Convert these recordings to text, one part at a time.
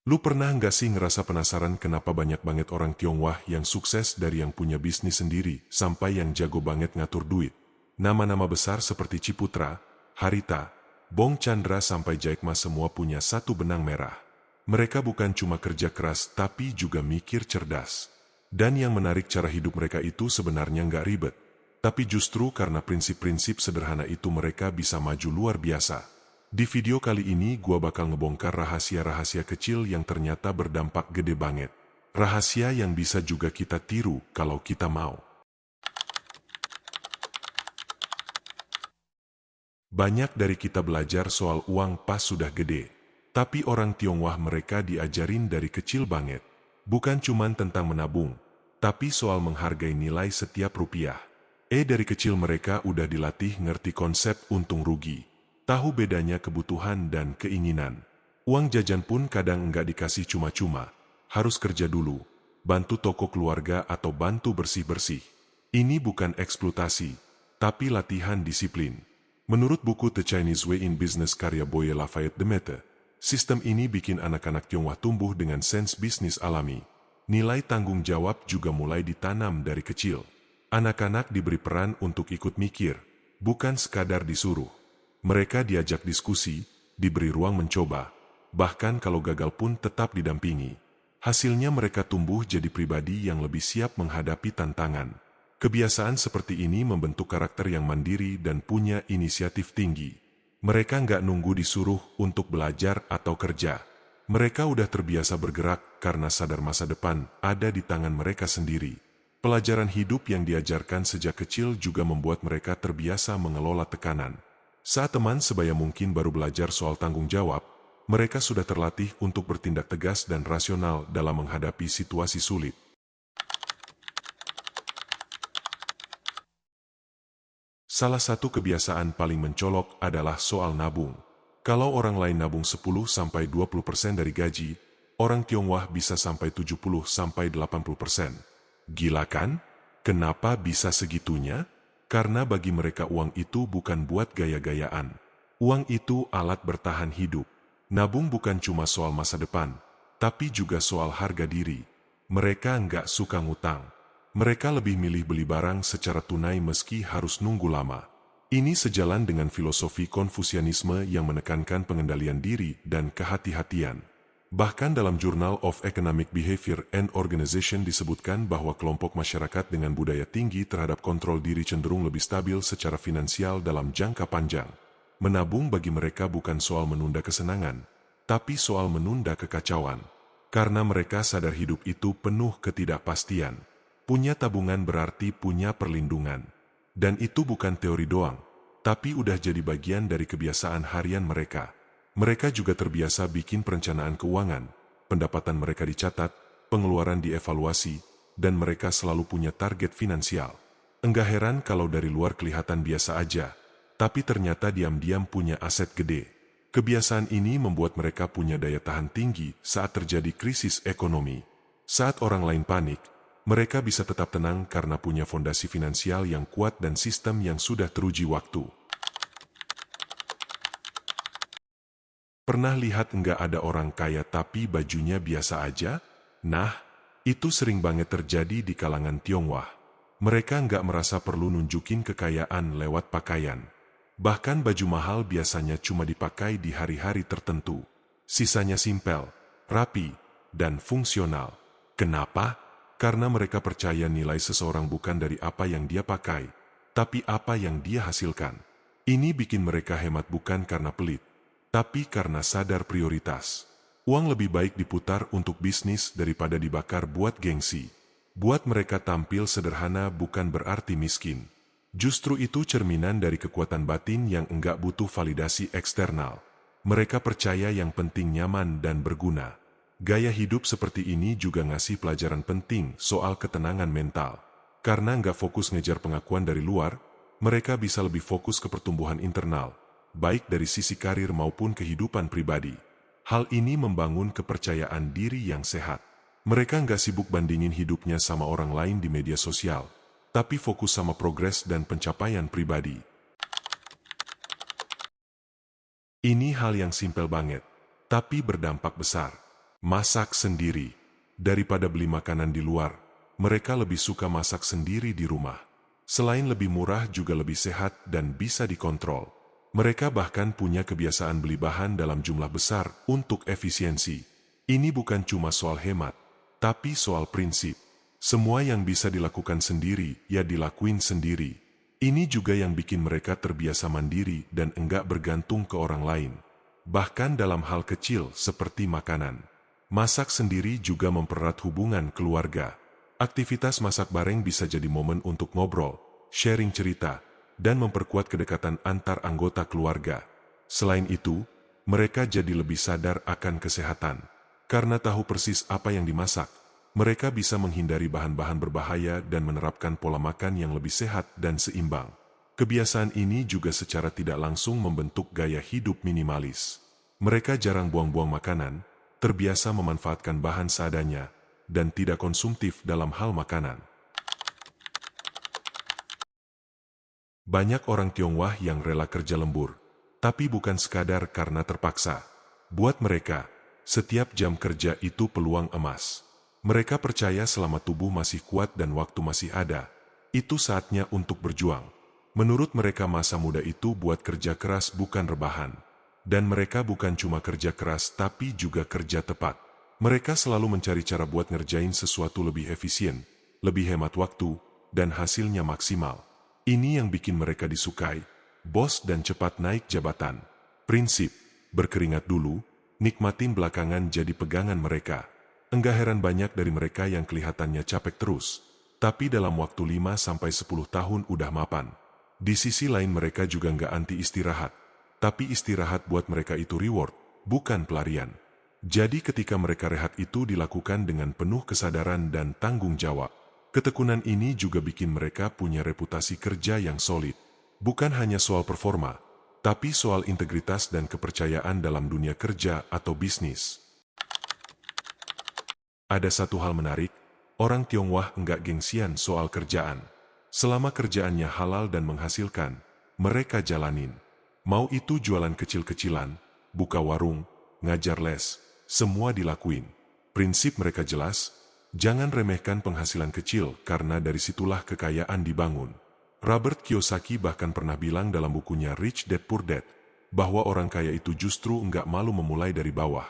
Lu pernah nggak sih ngerasa penasaran kenapa banyak banget orang Tionghoa yang sukses dari yang punya bisnis sendiri sampai yang jago banget ngatur duit? Nama-nama besar seperti Ciputra, Harita, Bong Chandra sampai Jack Ma semua punya satu benang merah. Mereka bukan cuma kerja keras tapi juga mikir cerdas. Dan yang menarik cara hidup mereka itu sebenarnya nggak ribet. Tapi justru karena prinsip-prinsip sederhana itu mereka bisa maju luar biasa. Di video kali ini gua bakal ngebongkar rahasia-rahasia kecil yang ternyata berdampak gede banget. Rahasia yang bisa juga kita tiru kalau kita mau. Banyak dari kita belajar soal uang pas sudah gede. Tapi orang Tionghoa mereka diajarin dari kecil banget. Bukan cuman tentang menabung, tapi soal menghargai nilai setiap rupiah. Dari kecil mereka udah dilatih ngerti konsep untung rugi. Tahu bedanya kebutuhan dan keinginan. Uang jajan pun kadang nggak dikasih cuma-cuma. Harus kerja dulu, bantu toko keluarga atau bantu bersih-bersih. Ini bukan eksploitasi, tapi latihan disiplin. Menurut buku The Chinese Way in Business karya Boye Lafayette Demeter, sistem ini bikin anak-anak Tionghoa tumbuh dengan sens bisnis alami. Nilai tanggung jawab juga mulai ditanam dari kecil. Anak-anak diberi peran untuk ikut mikir, bukan sekadar disuruh. Mereka diajak diskusi, diberi ruang mencoba, bahkan kalau gagal pun tetap didampingi. Hasilnya mereka tumbuh jadi pribadi yang lebih siap menghadapi tantangan. Kebiasaan seperti ini membentuk karakter yang mandiri dan punya inisiatif tinggi. Mereka nggak nunggu disuruh untuk belajar atau kerja. Mereka udah terbiasa bergerak karena sadar masa depan ada di tangan mereka sendiri. Pelajaran hidup yang diajarkan sejak kecil juga membuat mereka terbiasa mengelola tekanan. Saat teman sebaya mungkin baru belajar soal tanggung jawab, mereka sudah terlatih untuk bertindak tegas dan rasional dalam menghadapi situasi sulit. Salah satu kebiasaan paling mencolok adalah soal nabung. Kalau orang lain nabung 10-20% dari gaji, orang Tionghoa bisa sampai 70-80%. Gila kan? Kenapa bisa segitunya? Karena bagi mereka uang itu bukan buat gaya-gayaan. Uang itu alat bertahan hidup. Nabung bukan cuma soal masa depan, tapi juga soal harga diri. Mereka nggak suka ngutang. Mereka lebih milih beli barang secara tunai meski harus nunggu lama. Ini sejalan dengan filosofi Konfusianisme yang menekankan pengendalian diri dan kehati-hatian. Bahkan dalam Journal of Economic Behavior and Organization disebutkan bahwa kelompok masyarakat dengan budaya tinggi terhadap kontrol diri cenderung lebih stabil secara finansial dalam jangka panjang. Menabung bagi mereka bukan soal menunda kesenangan, tapi soal menunda kekacauan. Karena mereka sadar hidup itu penuh ketidakpastian. Punya tabungan berarti punya perlindungan. Dan itu bukan teori doang, tapi udah jadi bagian dari kebiasaan harian mereka. Mereka juga terbiasa bikin perencanaan keuangan, pendapatan mereka dicatat, pengeluaran dievaluasi, dan mereka selalu punya target finansial. Enggak heran kalau dari luar kelihatan biasa aja, tapi ternyata diam-diam punya aset gede. Kebiasaan ini membuat mereka punya daya tahan tinggi saat terjadi krisis ekonomi. Saat orang lain panik, mereka bisa tetap tenang karena punya fondasi finansial yang kuat dan sistem yang sudah teruji waktu. Pernah lihat nggak ada orang kaya tapi bajunya biasa aja? Nah, itu sering banget terjadi di kalangan Tionghoa. Mereka nggak merasa perlu nunjukin kekayaan lewat pakaian. Bahkan baju mahal biasanya cuma dipakai di hari-hari tertentu. Sisanya simpel, rapi, dan fungsional. Kenapa? Karena mereka percaya nilai seseorang bukan dari apa yang dia pakai, tapi apa yang dia hasilkan. Ini bikin mereka hemat bukan karena pelit, tapi karena sadar prioritas. Uang lebih baik diputar untuk bisnis daripada dibakar buat gengsi. Buat mereka tampil sederhana bukan berarti miskin. Justru itu cerminan dari kekuatan batin yang enggak butuh validasi eksternal. Mereka percaya yang penting nyaman dan berguna. Gaya hidup seperti ini juga ngasih pelajaran penting soal ketenangan mental. Karena nggak fokus ngejar pengakuan dari luar, mereka bisa lebih fokus ke pertumbuhan internal, baik dari sisi karir maupun kehidupan pribadi. Hal ini membangun kepercayaan diri yang sehat. Mereka nggak sibuk bandingin hidupnya sama orang lain di media sosial, tapi fokus sama progres dan pencapaian pribadi. Ini hal yang simpel banget, tapi berdampak besar. Masak sendiri. Daripada beli makanan di luar, mereka lebih suka masak sendiri di rumah. Selain lebih murah juga lebih sehat dan bisa dikontrol. Mereka bahkan punya kebiasaan beli bahan dalam jumlah besar untuk efisiensi. Ini bukan cuma soal hemat, tapi soal prinsip. Semua yang bisa dilakukan sendiri, ya dilakuin sendiri. Ini juga yang bikin mereka terbiasa mandiri dan enggak bergantung ke orang lain. Bahkan dalam hal kecil seperti makanan. Masak sendiri juga mempererat hubungan keluarga. Aktivitas masak bareng bisa jadi momen untuk ngobrol, sharing cerita, dan memperkuat kedekatan antar anggota keluarga. Selain itu, mereka jadi lebih sadar akan kesehatan. Karena tahu persis apa yang dimasak, mereka bisa menghindari bahan-bahan berbahaya dan menerapkan pola makan yang lebih sehat dan seimbang. Kebiasaan ini juga secara tidak langsung membentuk gaya hidup minimalis. Mereka jarang buang-buang makanan, terbiasa memanfaatkan bahan seadanya, dan tidak konsumtif dalam hal makanan. Banyak orang Tionghoa yang rela kerja lembur, tapi bukan sekadar karena terpaksa. Buat mereka, setiap jam kerja itu peluang emas. Mereka percaya selama tubuh masih kuat dan waktu masih ada, itu saatnya untuk berjuang. Menurut mereka masa muda itu buat kerja keras bukan rebahan. Dan mereka bukan cuma kerja keras tapi juga kerja tepat. Mereka selalu mencari cara buat ngerjain sesuatu lebih efisien, lebih hemat waktu, dan hasilnya maksimal. Ini yang bikin mereka disukai, bos dan cepat naik jabatan. Prinsip, berkeringat dulu, nikmatin belakangan jadi pegangan mereka. Enggak heran banyak dari mereka yang kelihatannya capek terus, tapi dalam waktu 5-10 tahun udah mapan. Di sisi lain mereka juga enggak anti istirahat. Tapi istirahat buat mereka itu reward, bukan pelarian. Jadi ketika mereka rehat itu dilakukan dengan penuh kesadaran dan tanggung jawab. Ketekunan ini juga bikin mereka punya reputasi kerja yang solid. Bukan hanya soal performa, tapi soal integritas dan kepercayaan dalam dunia kerja atau bisnis. Ada satu hal menarik, orang Tionghoa enggak gengsian soal kerjaan. Selama kerjaannya halal dan menghasilkan, mereka jalanin. Mau itu jualan kecil-kecilan, buka warung, ngajar les, semua dilakuin. Prinsip mereka jelas, jangan remehkan penghasilan kecil karena dari situlah kekayaan dibangun. Robert Kiyosaki bahkan pernah bilang dalam bukunya Rich Dad Poor Dad, bahwa orang kaya itu justru enggak malu memulai dari bawah.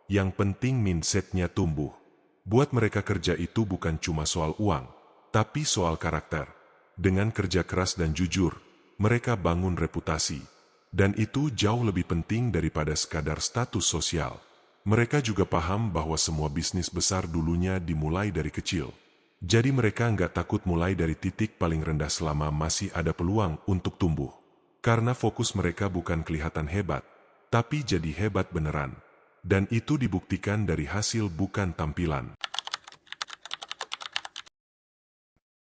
Yang penting mindsetnya tumbuh. Buat mereka kerja itu bukan cuma soal uang, tapi soal karakter. Dengan kerja keras dan jujur, mereka bangun reputasi. Dan itu jauh lebih penting daripada sekadar status sosial. Mereka juga paham bahwa semua bisnis besar dulunya dimulai dari kecil. Jadi mereka nggak takut mulai dari titik paling rendah selama masih ada peluang untuk tumbuh. Karena fokus mereka bukan kelihatan hebat, tapi jadi hebat beneran. Dan itu dibuktikan dari hasil bukan tampilan.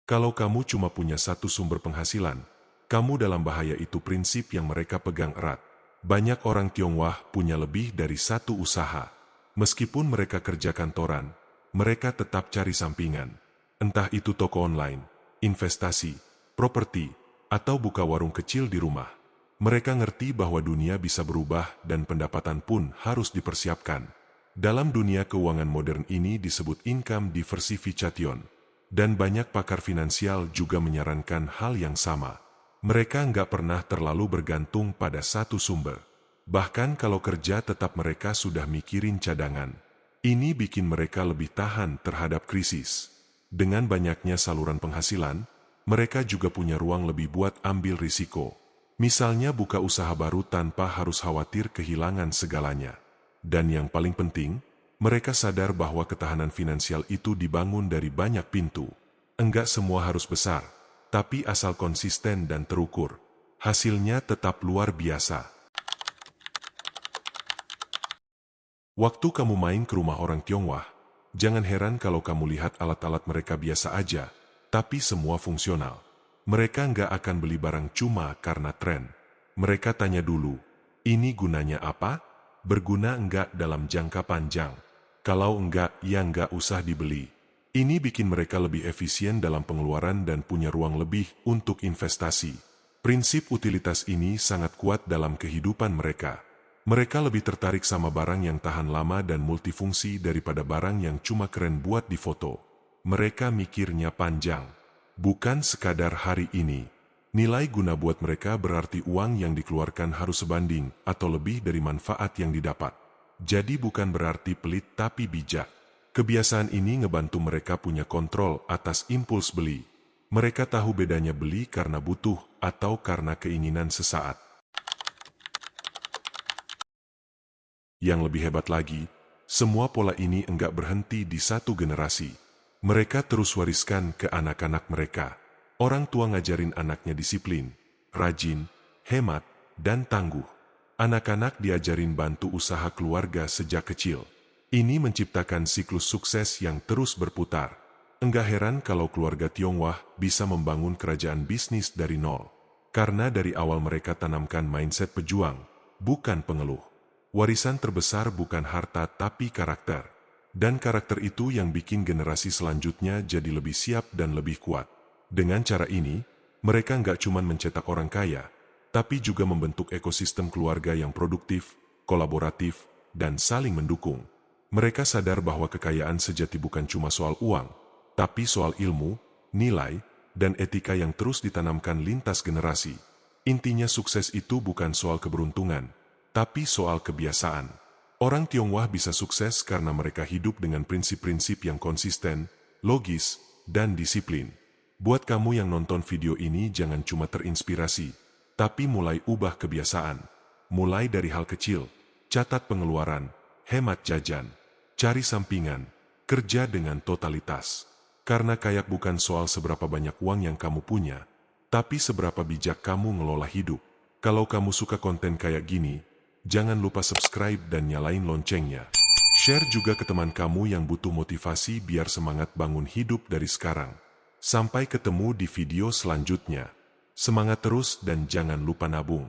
Kalau kamu cuma punya satu sumber penghasilan, kamu dalam bahaya, itu prinsip yang mereka pegang erat. Banyak orang Tionghoa punya lebih dari satu usaha. Meskipun mereka kerja kantoran, mereka tetap cari sampingan. Entah itu toko online, investasi, properti, atau buka warung kecil di rumah. Mereka ngerti bahwa dunia bisa berubah dan pendapatan pun harus dipersiapkan. Dalam dunia keuangan modern ini disebut income diversification. Dan banyak pakar finansial juga menyarankan hal yang sama. Mereka nggak pernah terlalu bergantung pada satu sumber. Bahkan kalau kerja tetap mereka sudah mikirin cadangan. Ini bikin mereka lebih tahan terhadap krisis. Dengan banyaknya saluran penghasilan, mereka juga punya ruang lebih buat ambil risiko. Misalnya buka usaha baru tanpa harus khawatir kehilangan segalanya. Dan yang paling penting, mereka sadar bahwa ketahanan finansial itu dibangun dari banyak pintu. Enggak semua harus besar. Tapi asal konsisten dan terukur, hasilnya tetap luar biasa. Waktu kamu main ke rumah orang Tionghoa, jangan heran kalau kamu lihat alat-alat mereka biasa aja, tapi semua fungsional. Mereka nggak akan beli barang cuma karena tren. Mereka tanya dulu, ini gunanya apa? Berguna enggak dalam jangka panjang? Kalau enggak, ya enggak usah dibeli. Ini bikin mereka lebih efisien dalam pengeluaran dan punya ruang lebih untuk investasi. Prinsip utilitas ini sangat kuat dalam kehidupan mereka. Mereka lebih tertarik sama barang yang tahan lama dan multifungsi daripada barang yang cuma keren buat difoto. Mereka mikirnya panjang. Bukan sekadar hari ini. Nilai guna buat mereka berarti uang yang dikeluarkan harus sebanding atau lebih dari manfaat yang didapat. Jadi bukan berarti pelit tapi bijak. Kebiasaan ini ngebantu mereka punya kontrol atas impuls beli. Mereka tahu bedanya beli karena butuh atau karena keinginan sesaat. Yang lebih hebat lagi, semua pola ini enggak berhenti di satu generasi. Mereka terus wariskan ke anak-anak mereka. Orang tua ngajarin anaknya disiplin, rajin, hemat, dan tangguh. Anak-anak diajarin bantu usaha keluarga sejak kecil. Ini menciptakan siklus sukses yang terus berputar. Enggak heran kalau keluarga Tionghoa bisa membangun kerajaan bisnis dari nol. Karena dari awal mereka tanamkan mindset pejuang, bukan pengeluh. Warisan terbesar bukan harta tapi karakter. Dan karakter itu yang bikin generasi selanjutnya jadi lebih siap dan lebih kuat. Dengan cara ini, mereka nggak cuma mencetak orang kaya, tapi juga membentuk ekosistem keluarga yang produktif, kolaboratif, dan saling mendukung. Mereka sadar bahwa kekayaan sejati bukan cuma soal uang, tapi soal ilmu, nilai, dan etika yang terus ditanamkan lintas generasi. Intinya sukses itu bukan soal keberuntungan, tapi soal kebiasaan. Orang Tionghoa bisa sukses karena mereka hidup dengan prinsip-prinsip yang konsisten, logis, dan disiplin. Buat kamu yang nonton video ini jangan cuma terinspirasi, tapi mulai ubah kebiasaan. Mulai dari hal kecil, catat pengeluaran, hemat jajan, cari sampingan, kerja dengan totalitas. Karena kaya bukan soal seberapa banyak uang yang kamu punya, tapi seberapa bijak kamu ngelola hidup. Kalau kamu suka konten kayak gini, jangan lupa subscribe dan nyalain loncengnya. Share juga ke teman kamu yang butuh motivasi biar semangat bangun hidup dari sekarang. Sampai ketemu di video selanjutnya. Semangat terus dan jangan lupa nabung.